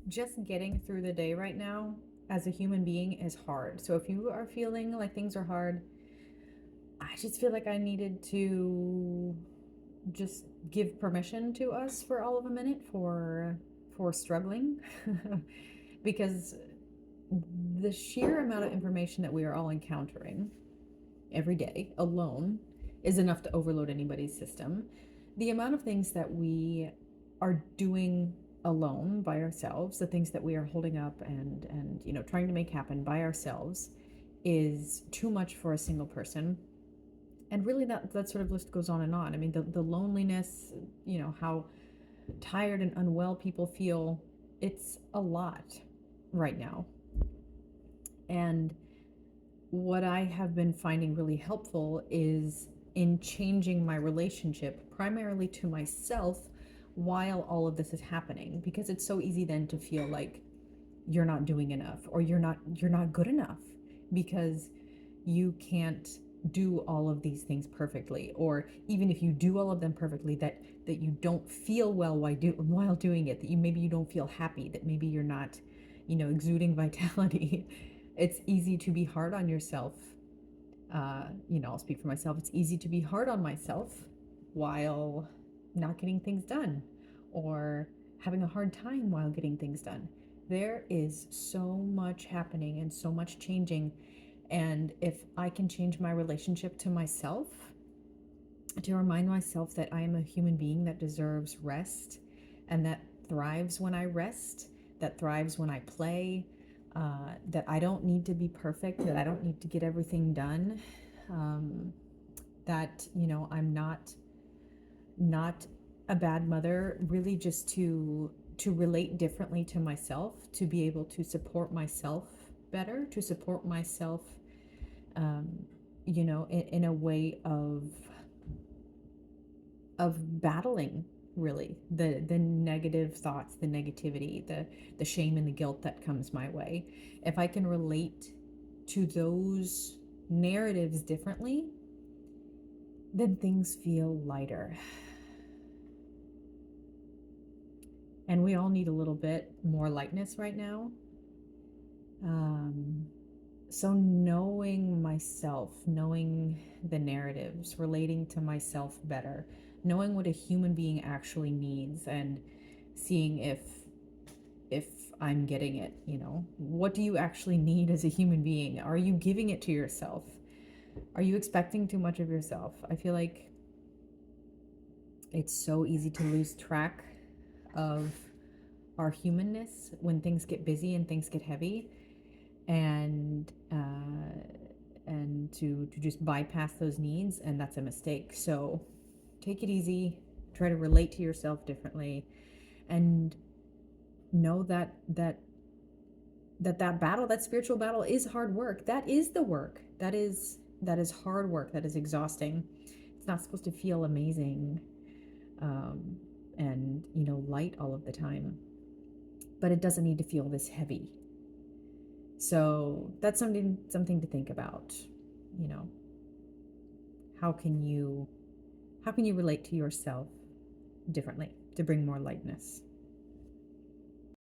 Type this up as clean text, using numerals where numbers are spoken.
just getting through the day right now as a human being is hard. So if you are feeling like things are hard, I just feel like I needed to just give permission to us for all of a minute for struggling because the sheer amount of information that we are all encountering every day alone is enough to overload anybody's system. The amount of things that we are doing alone by ourselves, the things that we are holding up and trying to make happen by ourselves is too much for a single person. And really that sort of list goes on and on. I mean, the loneliness, how tired and unwell people feel, it's a lot right now. And what I have been finding really helpful is in changing my relationship primarily to myself while all of this is happening, because it's so easy then to feel like you're not doing enough, or you're not good enough because you can't do all of these things perfectly, or even if you do all of them perfectly, that you don't feel well while doing it, that maybe you don't feel happy, that maybe you're not exuding vitality. It's easy to be hard on yourself. I'll speak for myself. It's easy to be hard on myself while not getting things done, or having a hard time while getting things done. There is so much happening and so much changing. And if I can change my relationship to myself, to remind myself that I am a human being that deserves rest and that thrives when I rest, that thrives when I play, that I don't need to be perfect, that I don't need to get everything done, that I'm not a bad mother, really just to relate differently to myself, to be able to support myself better, to support myself um, in a way of battling really the negative thoughts, the negativity, the shame and the guilt that comes my way. If I can relate to those narratives differently, then things feel lighter. And we all need a little bit more lightness right now. So knowing myself, knowing the narratives, relating to myself better, knowing what a human being actually needs, and seeing if I'm getting it, what do you actually need as a human being? Are you giving it to yourself? Are you expecting too much of yourself? I feel like it's so easy to lose track of our humanness when things get busy and things get heavy, and to just bypass those needs, and that's a mistake. So take it easy, try to relate to yourself differently, and know that battle, that spiritual battle, is hard work. That is the work. That is hard work. That is exhausting. It's not supposed to feel amazing, and light all of the time, but it doesn't need to feel this heavy. So that's something to think about. You know, how can you relate to yourself differently to bring more lightness?